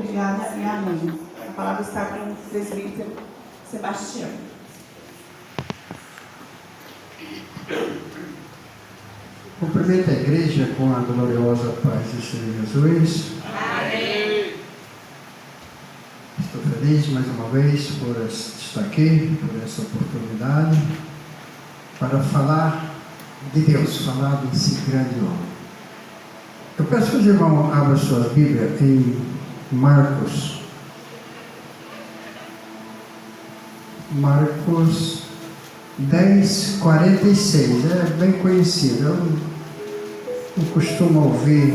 Obrigada e amém. A palavra está com o presbítero Sebastião. Cumprimento a igreja com a gloriosa paz do Senhor Jesus. Amém. Estou feliz mais uma vez por estar aqui, por essa oportunidade, para falar de Deus, falar desse grande homem. Eu peço que os irmãos abram sua Bíblia em Marcos 10:46, é bem conhecido. Eu não costumo ouvir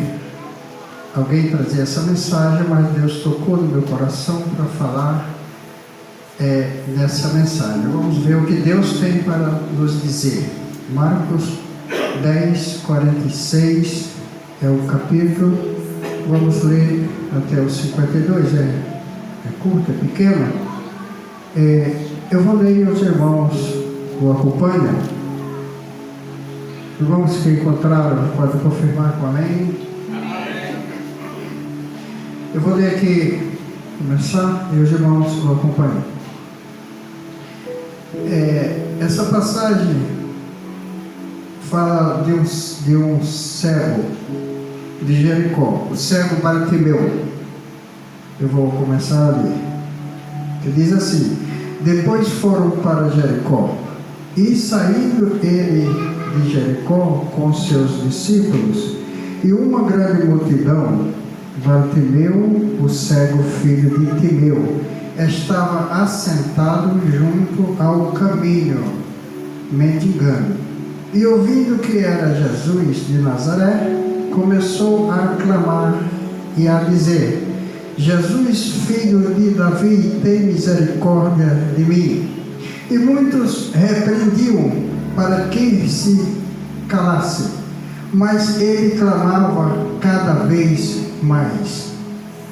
alguém trazer essa mensagem, mas Deus tocou no meu coração para falar nessa mensagem. Vamos ver o que Deus tem para nos dizer. Marcos 10:46 é o capítulo. Vamos ler até o 52, é curto, é pequeno. Eu vou ler e os irmãos o acompanham. Irmãos que encontraram, podem confirmar com amém. Eu vou ler aqui, começar, e os irmãos o acompanham. Essa passagem fala de um cego de Jericó, o cego Bartimeu. Eu vou começar a ler. Que diz assim: depois foram para Jericó, e saindo ele de Jericó com seus discípulos e uma grande multidão, Bartimeu, o cego filho de Timeu, estava assentado junto ao caminho, mendigando. E ouvindo que era Jesus de Nazaré, começou a clamar e a dizer: Jesus, filho de Davi, tem misericórdia de mim. E muitos repreendiam para que se calasse, mas ele clamava cada vez mais: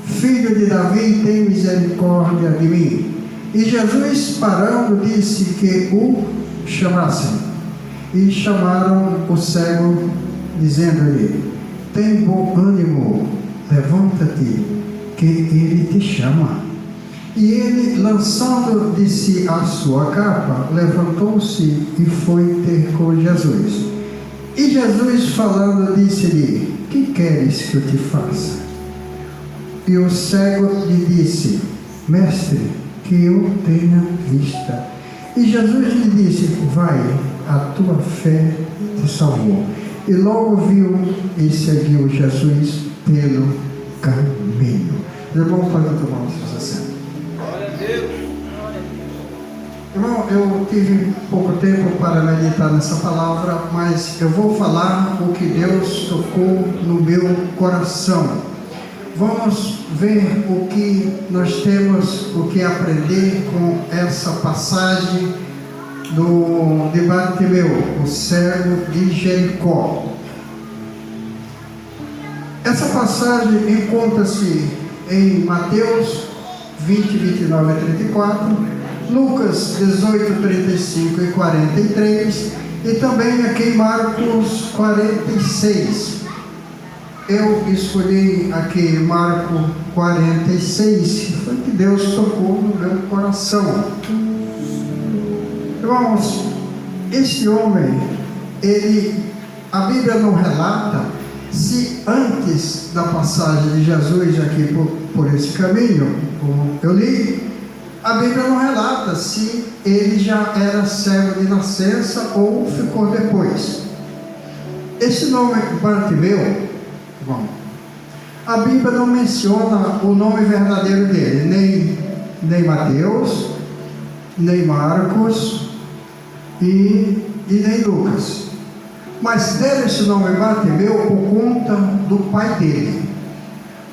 Filho de Davi, tem misericórdia de mim. E Jesus, parando, disse que o chamassem. E chamaram o cego, dizendo-lhe: tem bom ânimo, levanta-te, que ele te chama. E ele, lançando de si a sua capa, levantou-se e foi ter com Jesus. E Jesus, falando, disse-lhe: que queres que eu te faça? E o cego lhe disse: mestre, que eu tenha vista. E Jesus lhe disse: vai, a tua fé te salvou. E logo viu e seguiu Jesus pelo caminho. Irmão, pode tomar os seus assentos. Glória a Deus. Irmão, eu tive pouco tempo para meditar nessa palavra, mas eu vou falar o que Deus tocou no meu coração. Vamos ver o que nós temos o que aprender com essa passagem de Bartimeu, o cego de Jericó. Essa passagem encontra-se em Mateus 20, 29 a 34, Lucas 18, 35 e 43, e também aqui em Marcos 46. Eu escolhi aqui Marcos 46, foi que Deus tocou no meu coração. Irmãos, este homem, a Bíblia não relata se antes da passagem de Jesus aqui por esse caminho, como eu li, a Bíblia não relata se ele já era cego de nascença ou ficou depois. Esse nome Bartimeu, bom, a Bíblia não menciona o nome verdadeiro dele, nem Mateus, nem Marcos e nem Lucas. Mas deram esse nome Bartimeu por conta do pai dele,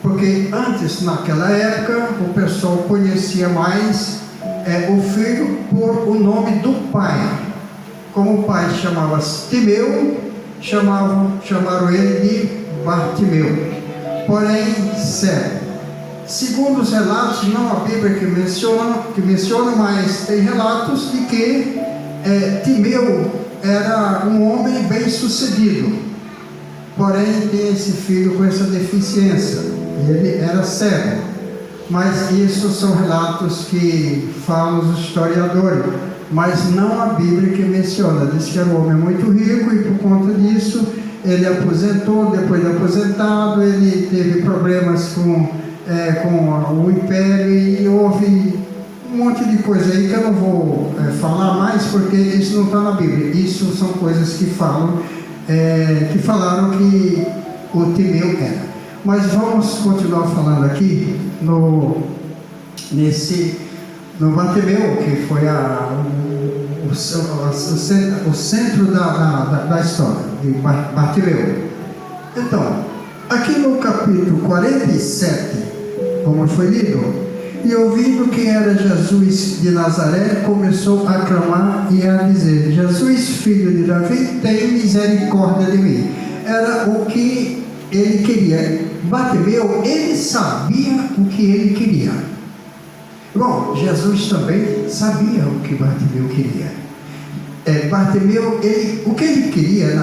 porque antes, naquela época, o pessoal conhecia mais o filho por o nome do pai. Como o pai chamava-se Timeu, chamaram ele de Bartimeu, porém cego. Segundo os relatos, não a Bíblia que menciona, mas tem relatos de que Timeu era um homem bem sucedido, porém tem esse filho com essa deficiência, e ele era cego. mas isso são relatos que falam os historiadores, mas não a Bíblia que menciona. Diz que era um homem muito rico e por conta disso ele aposentou. Depois de aposentado, ele teve problemas com o império e houve um monte de coisa aí que eu não vou falar mais, porque isso não está na Bíblia. Isso são coisas que falam, que falaram que o Timeu era. Mas vamos continuar falando aqui no Bartimeu, que foi o centro da história de Bartimeu. Então, aqui no capítulo 47, como foi lido, e ouvindo que era Jesus de Nazaré, começou a clamar e a dizer: Jesus, filho de Davi, tem misericórdia de mim. Era o que ele queria. Bartimeu, ele sabia o que ele queria. Bom, Jesus também sabia o que Bartimeu queria. Bartimeu, o que ele queria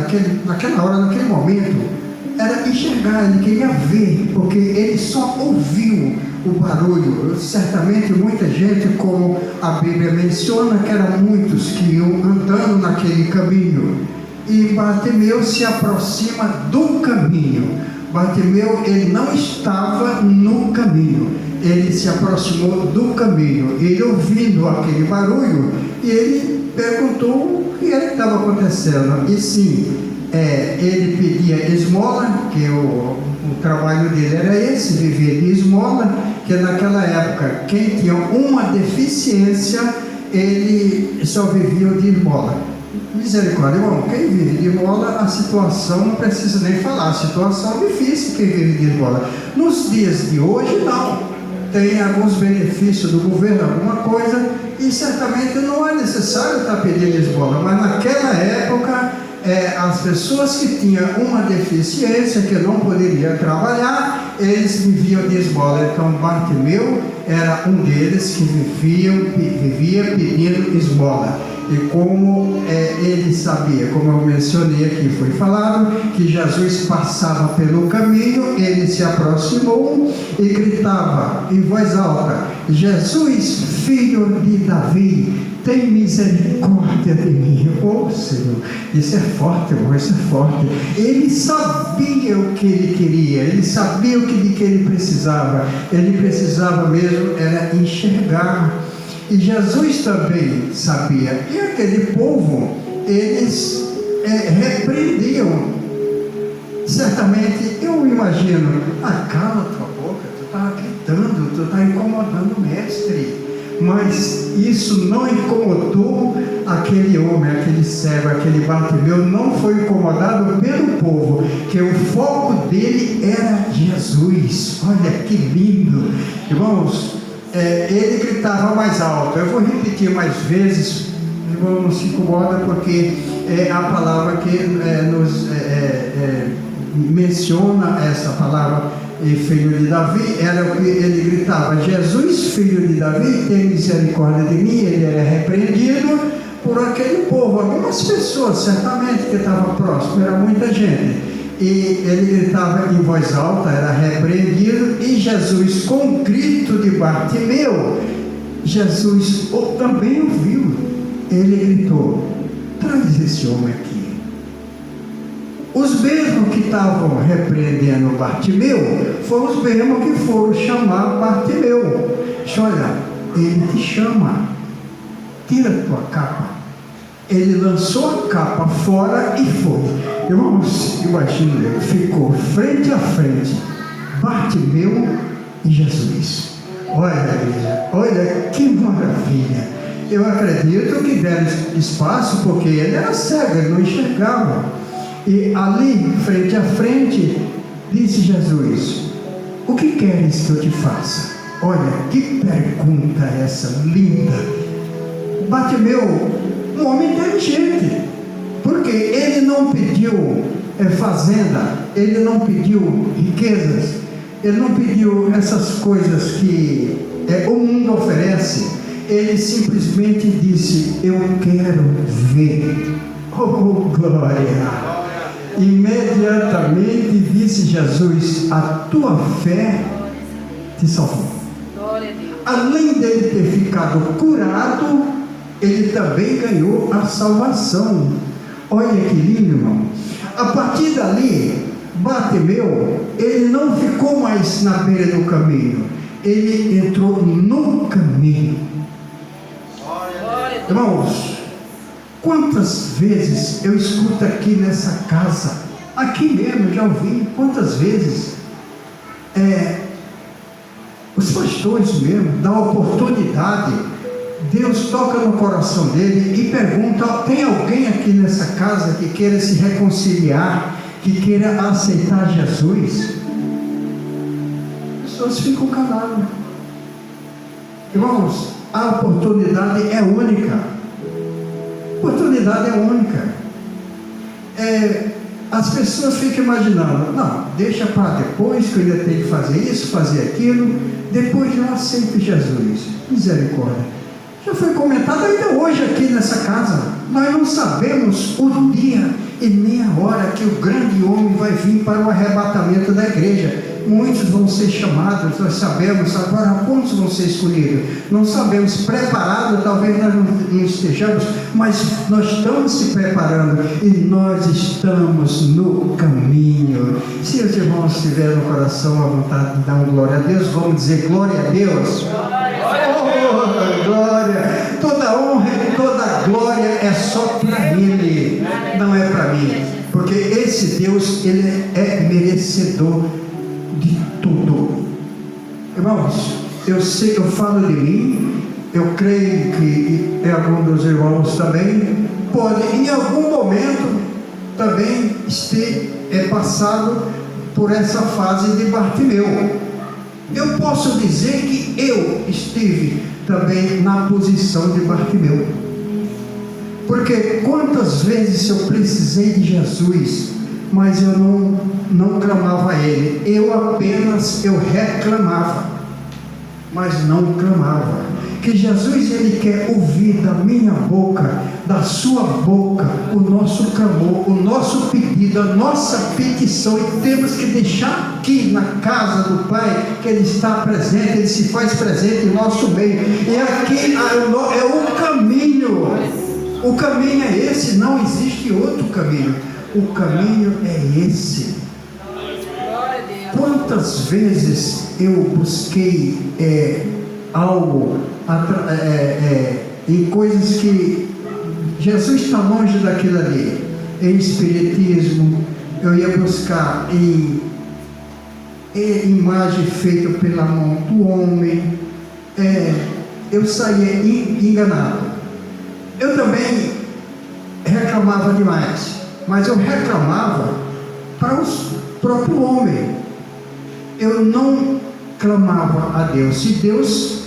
naquela hora, naquele momento, era enxergar, ele queria ver, porque ele só ouviu o barulho. Certamente muita gente, como a Bíblia menciona, que eram muitos que iam andando naquele caminho. E Bartimeu se aproxima do caminho. Bartimeu, ele não estava no caminho, ele se aproximou do caminho. Ele ouvindo aquele barulho, e ele perguntou o que era que estava acontecendo. E sim, ele pedia esmola, que o trabalho dele era esse, viver de esmola, que naquela época, quem tinha uma deficiência, ele só vivia de esmola. Misericórdia, irmão, quem vive de esmola, a situação não precisa nem falar, a situação difícil quem vive de esmola. Nos dias de hoje, não. Tem alguns benefícios do governo, alguma coisa, e certamente não é necessário estar pedindo esmola, mas naquela época, as pessoas que tinham uma deficiência, que não poderiam trabalhar, eles viviam de esmola. Então Bartimeu era um deles que vivia pedindo esmola. E como ele sabia, como eu mencionei aqui, foi falado que Jesus passava pelo caminho, ele se aproximou e gritava em voz alta: Jesus, filho de Davi, tem misericórdia de mim. Oh Senhor, isso é forte, irmão, isso é forte. Ele sabia o que ele queria, ele sabia o que ele precisava. Ele precisava mesmo era enxergar. E Jesus também sabia. E aquele povo, eles repreendiam. Certamente, eu imagino: cala tua boca, tu está gritando, tu está incomodando o mestre. Mas isso não incomodou aquele homem, aquele cego, aquele Bartimeu. Não foi incomodado pelo povo, que o foco dele era Jesus. Olha que lindo, irmãos. Ele gritava mais alto. Eu vou repetir mais vezes, irmão, não se incomoda, porque é a palavra que nos menciona essa palavra, filho de Davi. Era o que ele gritava: Jesus, filho de Davi, tem misericórdia de mim. Ele era repreendido por aquele povo, algumas pessoas certamente que estavam próximo, era muita gente. E ele gritava em voz alta, era repreendido. E Jesus, com o grito de Bartimeu, Jesus também ouviu. Ele gritou: traz esse homem aqui. Os mesmos que estavam repreendendo Bartimeu foram os mesmos que foram chamar Bartimeu. Olha, ele te chama, tira a tua capa. Ele lançou a capa fora e foi. Irmãos, imagina, ficou frente a frente Bartimeu e Jesus. Olha, igreja, olha que maravilha. Eu acredito que deram espaço, porque ele era cego, ele não enxergava. E ali, frente a frente, disse Jesus: o que queres que eu te faça? Olha, que pergunta essa linda. Bartimeu, um homem inteligente, porque ele não pediu fazenda, ele não pediu riquezas, ele não pediu essas coisas que o mundo oferece. Ele simplesmente disse: eu quero ver. Oh, glória! Imediatamente disse Jesus: a tua fé te salvou. Glória a Deus. Além dele ter ficado curado, ele também ganhou a salvação. Olha que lindo, irmão. A partir dali, Bartimeu, ele não ficou mais na beira do caminho, ele entrou no caminho. Glória a Deus. Irmãos, quantas vezes eu escuto aqui nessa casa, aqui mesmo, já ouvi, quantas vezes os pastores mesmo dão oportunidade, Deus toca no coração dele e pergunta: tem alguém aqui nessa casa que queira se reconciliar, que queira aceitar Jesus? As pessoas ficam caladas. Irmãos, a oportunidade é única. A oportunidade é única. As pessoas ficam imaginando: não, deixa para depois, que eu ainda tenho que fazer isso, fazer aquilo, depois eu aceito Jesus. Misericórdia. Já foi comentado ainda hoje aqui nessa casa. Nós não sabemos o dia e nem a hora que o grande homem vai vir para o arrebatamento da igreja. Muitos vão ser chamados, nós sabemos. Agora, quantos vão ser escolhidos? Não sabemos. Preparados, talvez nós não estejamos, mas nós estamos se preparando e nós estamos no caminho. Se os irmãos tiverem no coração a vontade de dar uma glória a Deus, vamos dizer glória a Deus. Oh, glória! Toda honra e toda glória é só para Ele, não é para mim, porque esse Deus, Ele é merecedor de tudo. Irmãos, eu sei que eu falo de mim, eu creio que algum dos irmãos também pode em algum momento também ter passado por essa fase de Bartimeu. Eu posso dizer que eu estive também na posição de Bartimeu, porque quantas vezes eu precisei de Jesus, mas eu não clamava a Ele, eu reclamava, mas não clamava. Que Jesus, Ele quer ouvir da minha boca, da sua boca, o nosso clamor, o nosso pedido, a nossa petição, e temos que deixar aqui na casa do Pai, que Ele está presente, Ele se faz presente em nosso meio, e aqui é o caminho. O caminho é esse, não existe outro caminho. O caminho é esse. Quantas vezes eu busquei algo em coisas que Jesus está longe daquilo ali. Em espiritismo, eu ia buscar em imagem feita pela mão do homem. Eu saía enganado. Eu também reclamava demais, mas eu reclamava para o próprio homem. Eu não clamava a Deus. Se Deus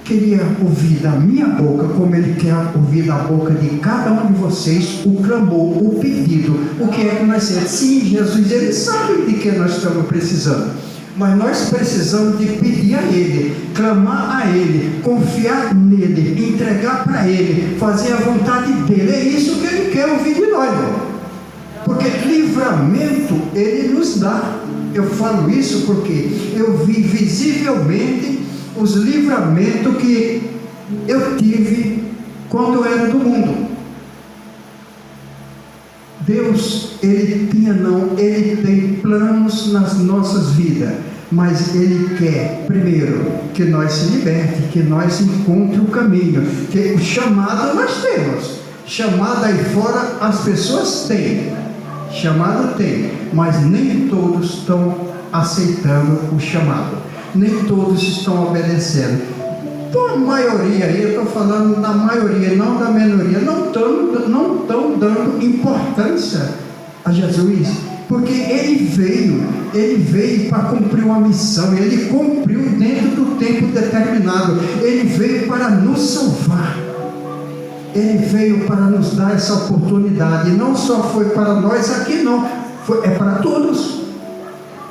queria ouvir da minha boca, como Ele quer ouvir da boca de cada um de vocês, o clamor, o pedido, o que é que nós temos. Sim, Jesus, Ele sabe de que nós estamos precisando, mas nós precisamos de pedir a Ele, clamar a Ele, confiar nele, entregar para Ele, fazer a vontade dEle. É isso que Ele quer ouvir de nós, porque livramento Ele nos dá. Eu falo isso porque eu vi visivelmente os livramentos que eu tive quando eu era do mundo. Deus, Ele tem planos nas nossas vidas, mas Ele quer, primeiro, que nós se liberte, que nós encontremos o caminho, que o chamado nós temos, chamado aí fora as pessoas têm, chamado tem, mas nem todos estão aceitando o chamado, nem todos estão obedecendo. Então a maioria aí, eu estou falando da maioria, não da minoria, não estão dando importância a Jesus, porque Ele veio para cumprir uma missão, Ele cumpriu dentro do tempo determinado, Ele veio para nos salvar, Ele veio para nos dar essa oportunidade, e não só foi para nós aqui não, é para todos.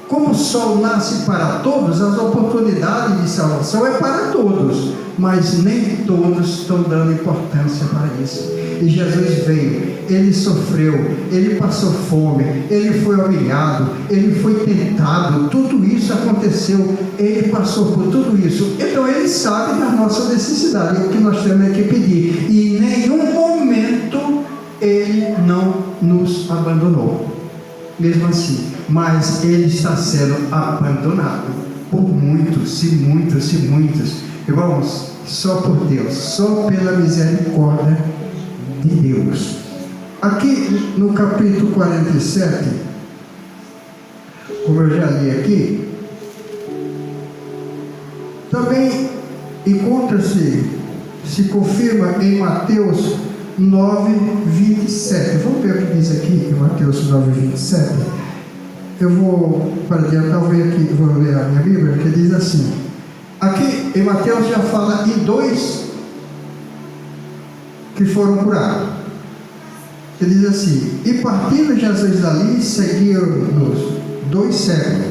Como o sol nasce para todos, as oportunidades de salvação é para todos, mas nem todos estão dando importância para isso. E Jesus veio, ele sofreu, ele passou fome, ele foi humilhado, ele foi tentado, tudo isso aconteceu, ele passou por tudo isso. Então ele sabe da nossa necessidade, o que nós temos é que pedir. E em nenhum momento ele não nos abandonou. Mesmo assim, mas ele está sendo abandonado por muitos e muitos e muitos. Irmãos, só por Deus, só pela misericórdia de Deus. Aqui no capítulo 47, como eu já li aqui, também encontra-se, se confirma em Mateus 9:27. Vamos ver o que diz aqui em Mateus 9:27. Eu vou, para adiantar, vou ler a minha Bíblia, que diz assim. Aqui em Mateus já fala em 2 que foram curados. Ele diz assim: e partindo Jesus dali, seguiram-nos 2 cegos,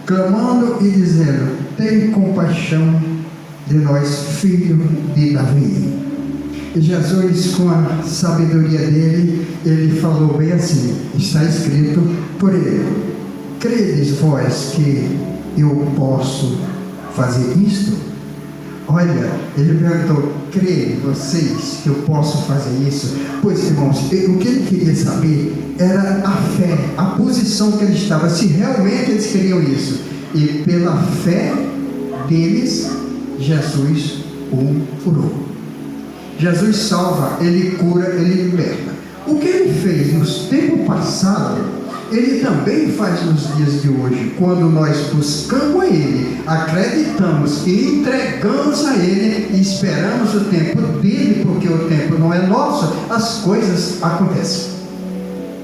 clamando e dizendo: tem compaixão de nós, filho de Davi. E Jesus, com a sabedoria dele, ele falou bem assim, está escrito por ele: credes vós que eu posso fazer isto? Olha, ele perguntou: creem vocês que eu posso fazer isso? Pois, irmãos, o que ele queria saber era a fé, a posição que ele estava, se realmente eles queriam isso. E pela fé deles, Jesus o curou. Jesus salva, ele cura, ele liberta. O que ele fez nos tempos passados, ele também faz nos dias de hoje. Quando nós buscamos a ele, acreditamos e entregamos a ele e esperamos o tempo dele, porque o tempo não é nosso, as coisas acontecem.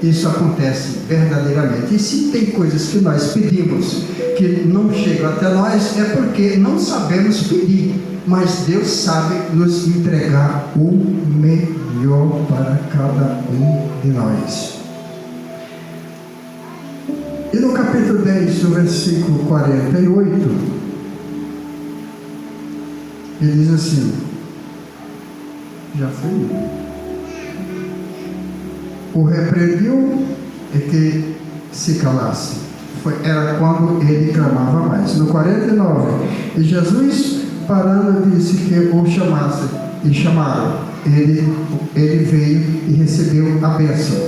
Isso acontece verdadeiramente. E se tem coisas que nós pedimos que não chegam até nós, é porque não sabemos pedir. Mas Deus sabe nos entregar o melhor para cada um de nós. E no capítulo 10, no versículo 48, ele diz assim, já foi, o repreendeu e que se calasse. Era quando ele clamava mais. No 49, e Jesus, parando, disse que o chamasse, e chamaram. Ele veio e recebeu a bênção.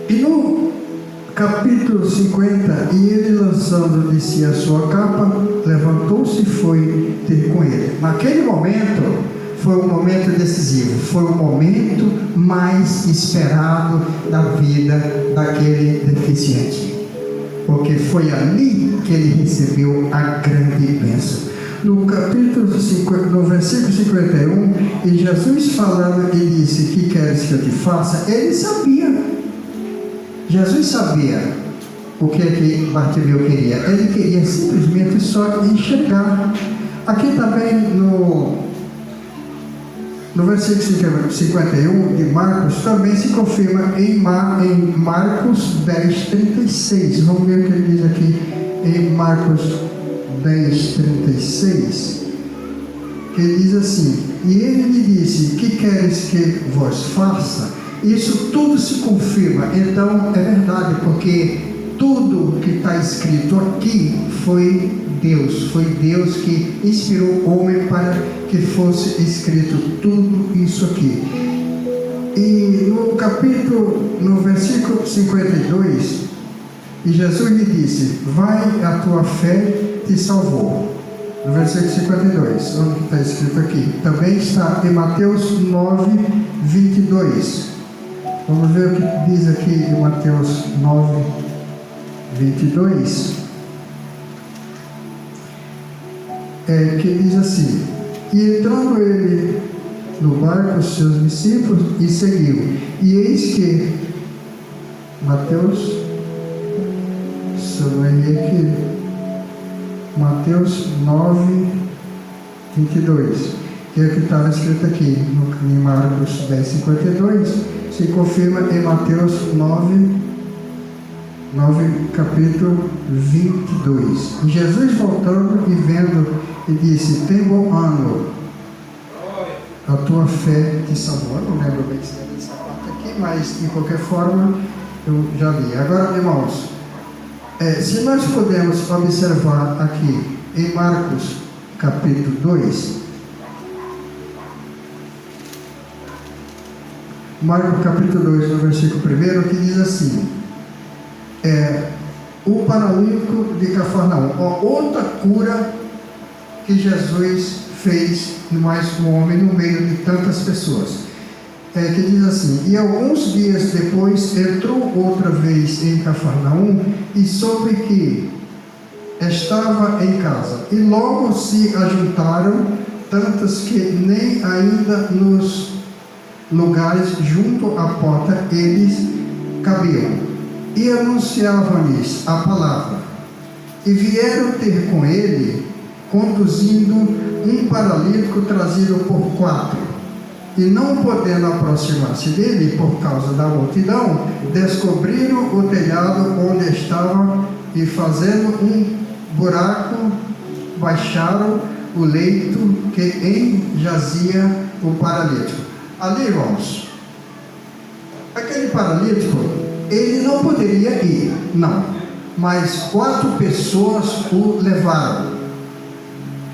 E no capítulo 50, e ele, lançando de si a sua capa, levantou-se e foi ter com ele. Naquele momento, foi um momento decisivo, foi o momento mais esperado da vida daquele deficiente, porque foi ali que ele recebeu a grande bênção. No capítulo 50, no versículo 51, e Jesus falando, ele disse: que queres que eu te faça? Ele sabia, Jesus sabia o que é que Bartimeu queria. Ele queria simplesmente só enxergar. Aqui também no versículo 51 de Marcos, também se confirma em Marcos 10:36. Vamos ver o que ele diz aqui em Marcos 10:36. Que ele diz assim: e ele lhe disse: que queres que vos faça? Isso tudo se confirma. Então é verdade, porque tudo que está escrito aqui foi Deus que inspirou o homem para que fosse escrito tudo isso aqui. E no versículo 52, e Jesus lhe disse: vai, a tua fé te salvou. No versículo 52, onde está escrito aqui, também está em Mateus 9:22. Vamos ver o que diz aqui em Mateus 9:22. Que diz assim: e entrando ele no barco, seus discípulos, e seguiu. E eis que Mateus, se eu não errei aqui, Mateus 9:22, que é o que estava escrito aqui em Marcos 10:52, se confirma em Mateus 9, capítulo 22. E Jesus, voltando e vendo, e disse: tem bom ano. a tua fé te salvou. Eu não lembro bem se é dessa parte aqui, mas de qualquer forma eu já li. Agora, irmãos, se nós pudermos observar aqui em Marcos capítulo 2, Marcos capítulo 2, no versículo 1, que diz assim: o paralítico de Cafarnaum, outra cura que Jesus fez mais um homem no meio de tantas pessoas, que diz assim: e alguns dias depois entrou outra vez em Cafarnaum e soube que estava em casa, e logo se ajuntaram tantas que nem ainda nos lugares junto à porta eles cabiam, e anunciavam-lhes a palavra. E vieram ter com ele, conduzindo um paralítico trazido por 4, e não podendo aproximar-se dele por causa da multidão, descobriram o telhado onde estava, e fazendo um buraco, baixaram o leito que em jazia o paralítico. Ali, irmãos, aquele paralítico, ele não poderia ir, não, mas 4 pessoas o levaram.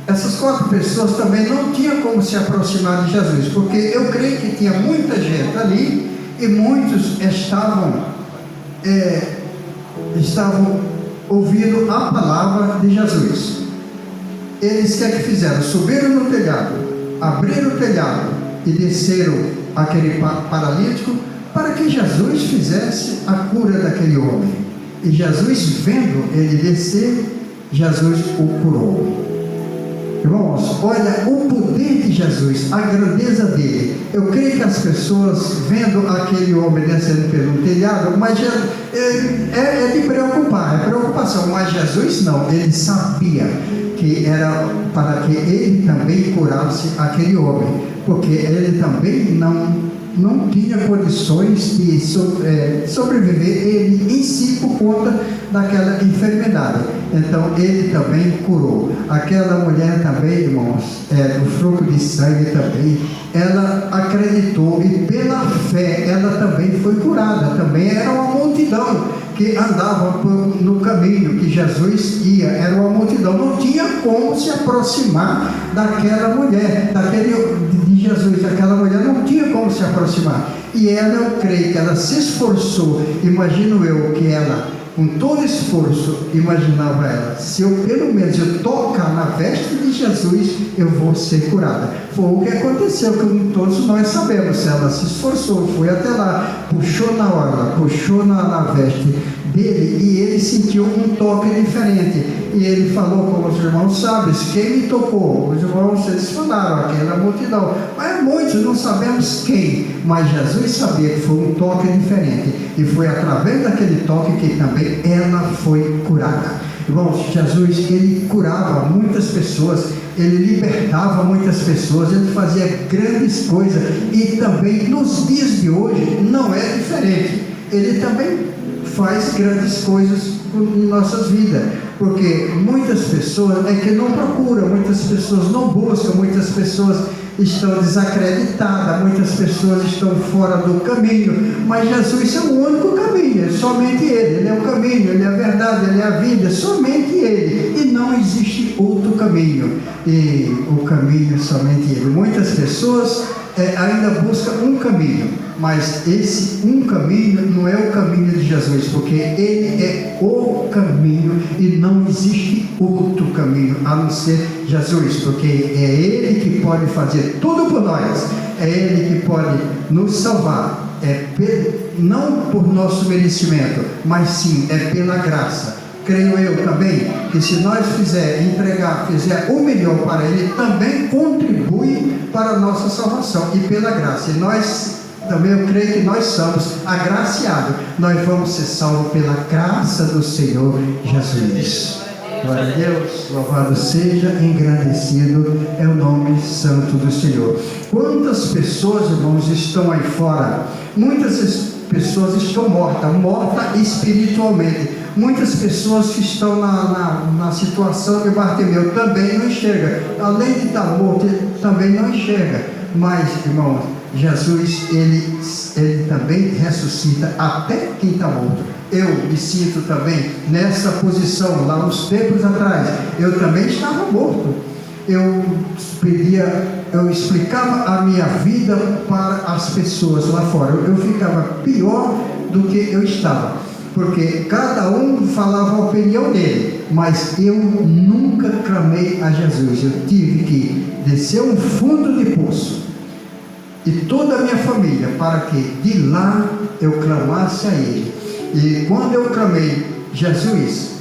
Essas 4 pessoas também não tinham como se aproximar de Jesus, porque eu creio que tinha muita gente ali, e muitos estavam ouvindo a palavra de Jesus. Eles que fizeram? Subiram no telhado, abriram o telhado e desceram aquele paralítico para que Jesus fizesse a cura daquele homem. E Jesus, vendo ele descer, Jesus o curou. Irmãos, olha o poder de Jesus, a grandeza dele. Eu creio que as pessoas vendo aquele homem descendo pelo telhado, mas é de preocupar, é preocupação. Mas Jesus não, ele sabia que era para que ele também curasse aquele homem, porque ele também não tinha condições de sobreviver ele em si por conta daquela enfermidade. Então ele também curou. Aquela mulher também, irmãos, do fluxo de sangue também, ela acreditou, e pela fé ela também foi curada. Também era uma multidão que andava no caminho que Jesus ia, era uma multidão, não tinha como se aproximar daquela mulher, de Jesus. Aquela mulher não tinha como se aproximar, e ela, eu creio que ela se esforçou. Imagino eu que ela, com todo esforço, imaginava ela: se eu pelo menos tocar na veste de Jesus, eu vou ser curada. Foi o que aconteceu, como todos nós sabemos. Ela se esforçou, foi até lá, puxou na orla, puxou na veste dele, e ele sentiu um toque diferente, e ele falou, como os irmãos sabem: quem me tocou? Os irmãos, eles falaram, aquela multidão, mas muitos não sabemos quem, mas Jesus sabia que foi um toque diferente, e foi através daquele toque que também ela foi curada. Irmãos, Jesus, ele curava muitas pessoas, ele libertava muitas pessoas, ele fazia grandes coisas, e também nos dias de hoje não é diferente. Ele também faz grandes coisas em nossas vidas, porque muitas pessoas que não procuram, muitas pessoas não buscam, muitas pessoas estão desacreditadas, muitas pessoas estão fora do caminho, mas Jesus é o único caminho, é somente ele é o caminho, ele é a verdade, ele é a vida, somente ele, e não existe outro caminho, e o caminho é somente ele. Muitas pessoas ainda buscam um caminho, mas esse um caminho não é o caminho de Jesus, porque ele é o caminho, e não existe outro caminho a não ser Jesus, porque é ele que pode fazer tudo por nós, é ele que pode nos salvar, não por nosso merecimento, mas sim pela graça. Creio eu também que se nós fizer o melhor para ele, também contribui para a nossa salvação, e pela graça. E nós também, eu creio que nós somos agraciados, nós vamos ser salvos pela graça do Senhor Jesus. Glória a Deus, louvado seja, engrandecido é o nome santo do Senhor. Quantas pessoas, irmãos, estão aí fora? Muitas pessoas estão mortas espiritualmente. Muitas pessoas que estão na situação de Bartimeu também não enxergam. Além de estar morto, também não enxerga. Mas, irmãos, Jesus, ele também ressuscita até quem está morto. Eu me sinto também nessa posição. Lá uns tempos atrás, eu também estava morto. Eu explicava a minha vida para as pessoas lá fora. Eu ficava pior do que eu estava, porque cada um falava a opinião dele, mas eu nunca clamei a Jesus. Eu tive que descer um fundo de poço, e toda a minha família, para que de lá eu clamasse a Ele. E quando eu clamei, Jesus,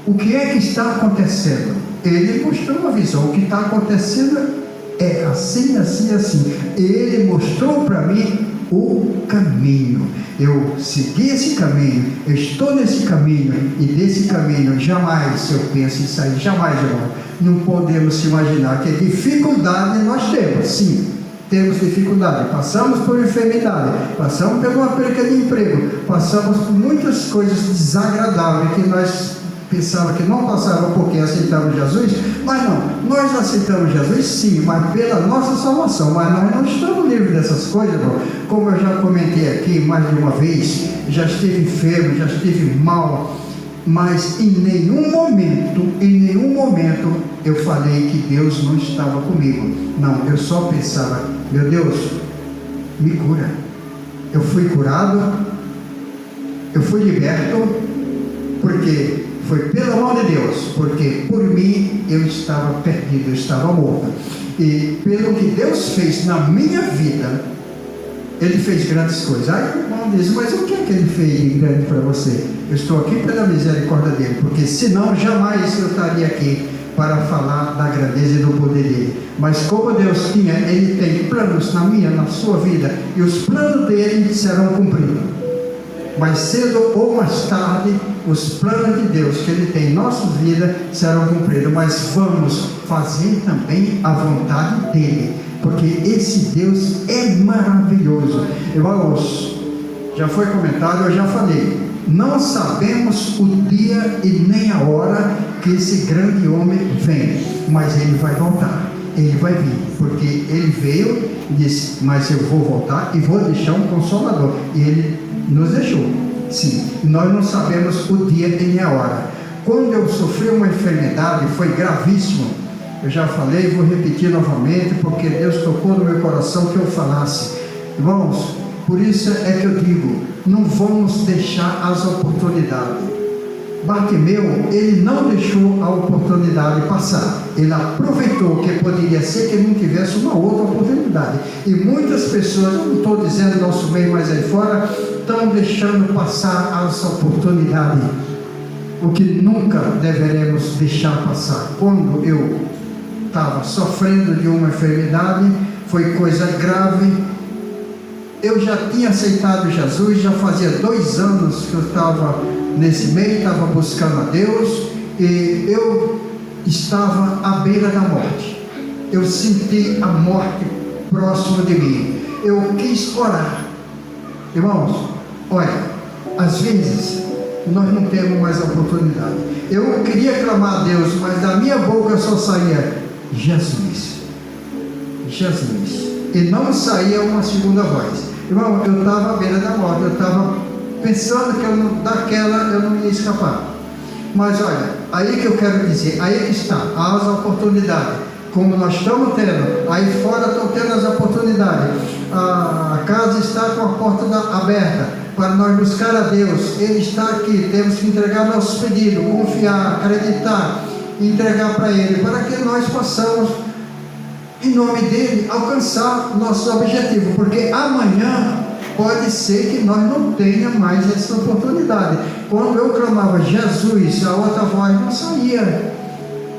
o que é que está acontecendo? Ele mostrou uma visão. O que está acontecendo é assim, assim, assim. Ele mostrou para mim o caminho. Eu segui esse caminho, eu estou nesse caminho, e desse caminho jamais eu penso em sair, jamais, irmão. Não podemos imaginar que dificuldade nós temos, sim, temos dificuldade, passamos por enfermidade, passamos por uma perda de emprego, passamos por muitas coisas desagradáveis que nós pensava que não passava porque aceitamos Jesus, mas não, nós aceitamos Jesus sim, mas pela nossa salvação, mas nós não estamos livres dessas coisas, irmão. Como eu já comentei aqui mais de uma vez, já estive enfermo, já estive mal, mas em nenhum momento eu falei que Deus não estava comigo. Não, eu só pensava, meu Deus, me cura. Eu fui curado, eu fui liberto, porque foi pela mão de Deus, porque por mim eu estava perdido, eu estava morto. E pelo que Deus fez na minha vida, Ele fez grandes coisas. Aí o irmão diz, mas o que é que Ele fez de grande para você? Eu estou aqui pela misericórdia dEle, porque senão jamais eu estaria aqui para falar da grandeza e do poder dEle. Mas como Deus tinha, Ele tem planos na minha, na sua vida, e os planos dEle serão cumpridos. Mais cedo ou mais tarde, os planos de Deus que Ele tem em nossas vidas serão cumpridos, mas vamos fazer também a vontade dEle, porque esse Deus é maravilhoso. Irmãos, já foi comentado, eu já falei, não sabemos o dia e nem a hora que esse grande homem vem, mas ele vai voltar, ele vai vir, porque ele veio e disse, mas eu vou voltar e vou deixar um consolador, e ele nos deixou, sim. Nós não sabemos o dia e nem a hora. Quando eu sofri uma enfermidade, foi gravíssimo, eu já falei, vou repetir novamente, porque Deus tocou no meu coração que eu falasse. Irmãos, por isso é que eu digo, não vamos deixar as oportunidades. Bartimeu, ele não deixou a oportunidade passar, ele aproveitou, que poderia ser que ele não tivesse uma outra oportunidade. E muitas pessoas, eu não estou dizendo nosso meio, mas aí fora, estão deixando passar as oportunidades, o que nunca deveremos deixar passar. Quando eu estava sofrendo de uma enfermidade, foi coisa grave, eu já tinha aceitado Jesus, já fazia 2 anos que eu estava nesse meio, estava buscando a Deus, e eu estava à beira da morte. Eu senti a morte próxima de mim. Eu quis orar. Irmãos, olha, às vezes nós não temos mais a oportunidade. Eu queria clamar a Deus, mas da minha boca só saía Jesus, Jesus, e não saía uma segunda voz. Irmão, eu estava à beira da morte, eu estava pensando que daquela eu não ia escapar. Mas olha, aí que eu quero dizer, aí que está as oportunidades, como nós estamos tendo, aí fora estão tendo as oportunidades. A casa está com a porta aberta para nós buscar a Deus. Ele está aqui, temos que entregar nossos pedidos, confiar, acreditar, entregar para Ele, para que nós possamos, em nome dEle, alcançar nossos objetivos, porque amanhã pode ser que nós não tenhamos mais essa oportunidade. Quando eu clamava Jesus, a outra voz não saía.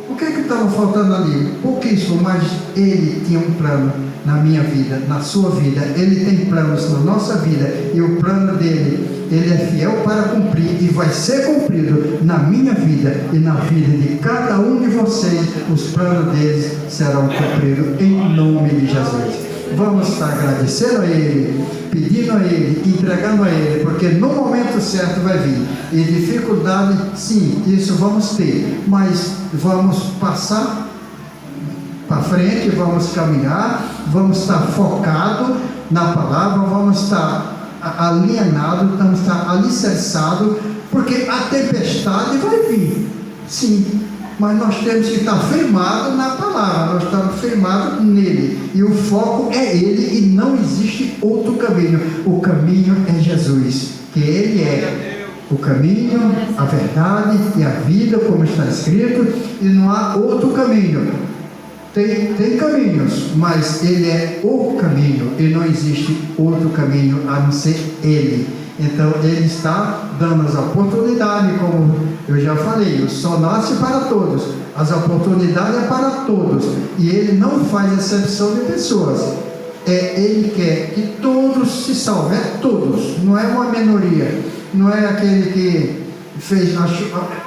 O que é que estava faltando ali? Pouquíssimo, mas Ele tinha um plano na minha vida, na sua vida. Ele tem planos na nossa vida, e o plano dele, Ele é fiel para cumprir, e vai ser cumprido na minha vida e na vida de cada um de vocês. Os planos deles serão cumpridos em nome de Jesus. Vamos estar agradecendo a Ele, pedindo a Ele, entregando a Ele, porque no momento certo vai vir. E dificuldade, sim, isso vamos ter, mas vamos passar para frente, vamos caminhar, vamos estar focados na palavra, vamos estar alienados, vamos estar alicerçados, porque a tempestade vai vir, sim, mas nós temos que estar firmados na palavra, nós estamos firmados nele, e o foco é ele, e não existe outro caminho. O caminho é Jesus, que ele é o caminho, a verdade e a vida, como está escrito, e não há outro caminho. Tem caminhos, mas ele é o caminho, e não existe outro caminho a não ser ele. Então ele está dando as oportunidades, como eu já falei, o sol nasce para todos, as oportunidades é para todos, e ele não faz exceção de pessoas. Ele quer que todos se salvem, todos, não é uma minoria, não é aquele que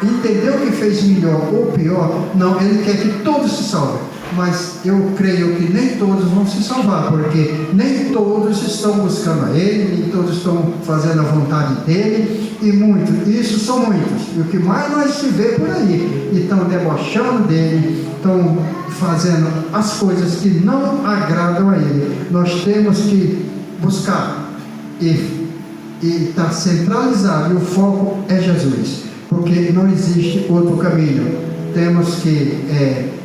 entendeu que fez melhor ou pior, não, ele quer que todos se salvem. Mas eu creio que nem todos vão se salvar, porque nem todos estão buscando a ele, nem todos estão fazendo a vontade dele, e muitos, isso são muitos, e o que mais nós se vê por aí, e estão debochando dele, estão fazendo as coisas que não agradam a ele. Nós temos que buscar e estar centralizado, e o foco é Jesus, porque não existe outro caminho. Temos que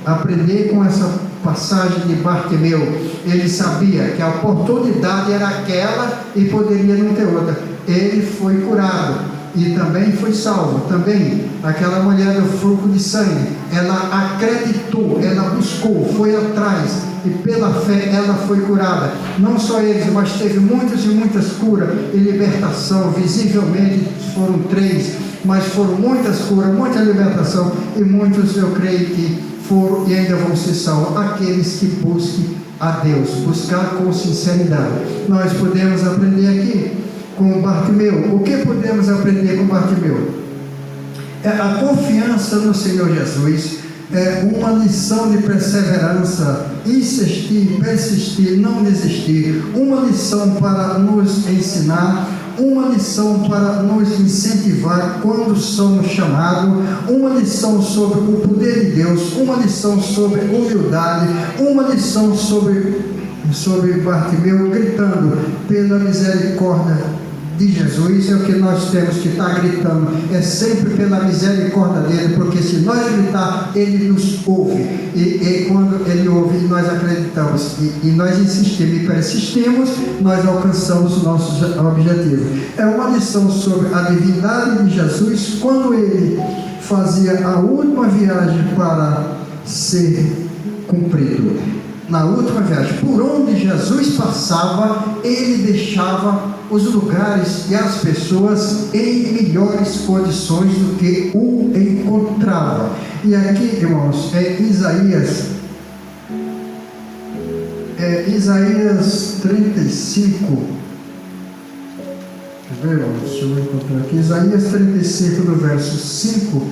aprender com essa passagem de Bartimeu. Ele sabia que a oportunidade era aquela e poderia não ter outra. Ele foi curado e também foi salvo. Também aquela mulher do fluxo de sangue, ela acreditou, ela buscou, foi atrás, e pela fé ela foi curada. Não só eles, mas teve muitas e muitas curas e libertação. Visivelmente foram 3, mas foram muitas curas, muita libertação, e muitos eu creio que foram e ainda vão ser salvos, aqueles que busquem a Deus, buscar com sinceridade. Nós podemos aprender aqui com Bartimeu. O que podemos aprender com Bartimeu? A confiança no Senhor Jesus, é uma lição de perseverança, insistir, persistir, não desistir, uma lição para nos ensinar, uma lição para nos incentivar quando somos chamados, uma lição sobre o poder de Deus, uma lição sobre humildade, uma lição sobre Bartimeu gritando pela misericórdia de Jesus. É o que nós temos que estar gritando, é sempre pela misericórdia dele, porque se nós gritar, ele nos ouve, e quando ele ouve, nós acreditamos, e nós insistimos e persistimos, nós alcançamos o nosso objetivo. É uma lição sobre a divindade de Jesus, quando ele fazia a última viagem para ser cumprido. Na última viagem, por onde Jesus passava, ele deixava os lugares e as pessoas em melhores condições do que o encontrava. E aqui, irmãos, Isaías 35. Quer ver, irmãos? Deixa eu encontrar aqui. Isaías 35, do verso 5,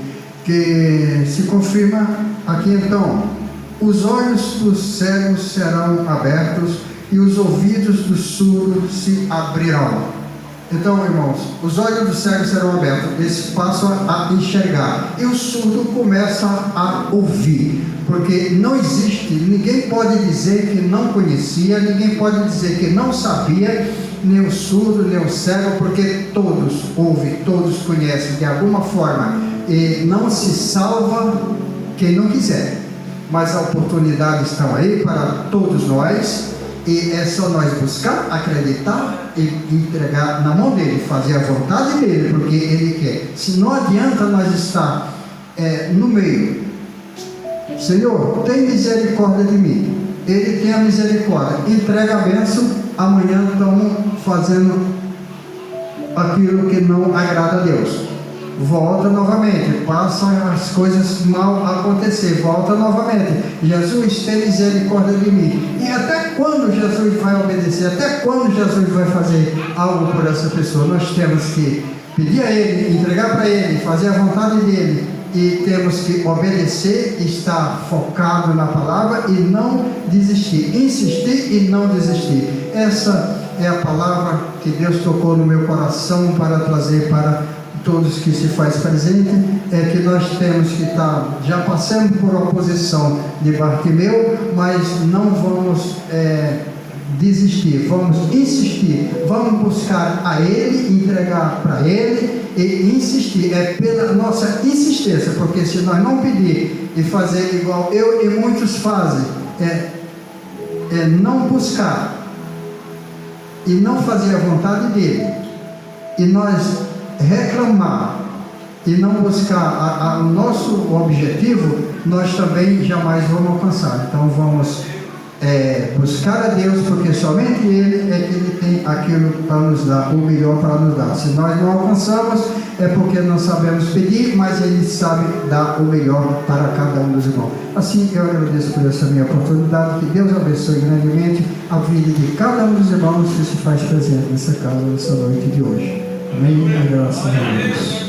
que se confirma aqui então. Os olhos dos cegos serão abertos e os ouvidos dos surdos se abrirão. Então, irmãos, os olhos dos cegos serão abertos, eles passam a enxergar, e o surdo começa a ouvir, porque não existe, ninguém pode dizer que não conhecia, ninguém pode dizer que não sabia, nem o surdo, nem o cego, porque todos ouvem, todos conhecem de alguma forma, e não se salva quem não quiser. Mas a oportunidade está aí para todos nós, e é só nós buscar, acreditar e entregar na mão dele, fazer a vontade dele, porque ele quer. Se não adianta nós estar no meio, Senhor, tem misericórdia de mim, ele tem a misericórdia, entrega a bênção, amanhã estamos fazendo aquilo que não agrada a Deus. Volta novamente, passa as coisas mal acontecer, volta novamente. Jesus, tem misericórdia de mim. E até quando Jesus vai obedecer? Até quando Jesus vai fazer algo por essa pessoa? Nós temos que pedir a Ele, entregar para Ele, fazer a vontade dEle, e temos que obedecer, estar focado na palavra e não desistir, insistir e não desistir. Essa é a palavra que Deus tocou no meu coração para trazer para todos que se faz presente, é que nós temos que estar já passando por oposição de Bartimeu, mas não vamos desistir, vamos insistir, vamos buscar a Ele, entregar para Ele e insistir. É pela nossa insistência, porque se nós não pedir e fazer igual eu e muitos fazem, não buscar e não fazer a vontade dele, e nós reclamar e não buscar o nosso objetivo, nós também jamais vamos alcançar. Então vamos buscar a Deus, porque somente Ele é que Ele tem aquilo para nos dar, o melhor para nos dar. Se nós não alcançamos, é porque não sabemos pedir, mas Ele sabe dar o melhor para cada um dos irmãos. Assim, eu agradeço por essa minha oportunidade. Que Deus abençoe grandemente a vida de cada um dos irmãos que se faz presente nessa casa, nessa noite de hoje. Amém? Graças a Deus.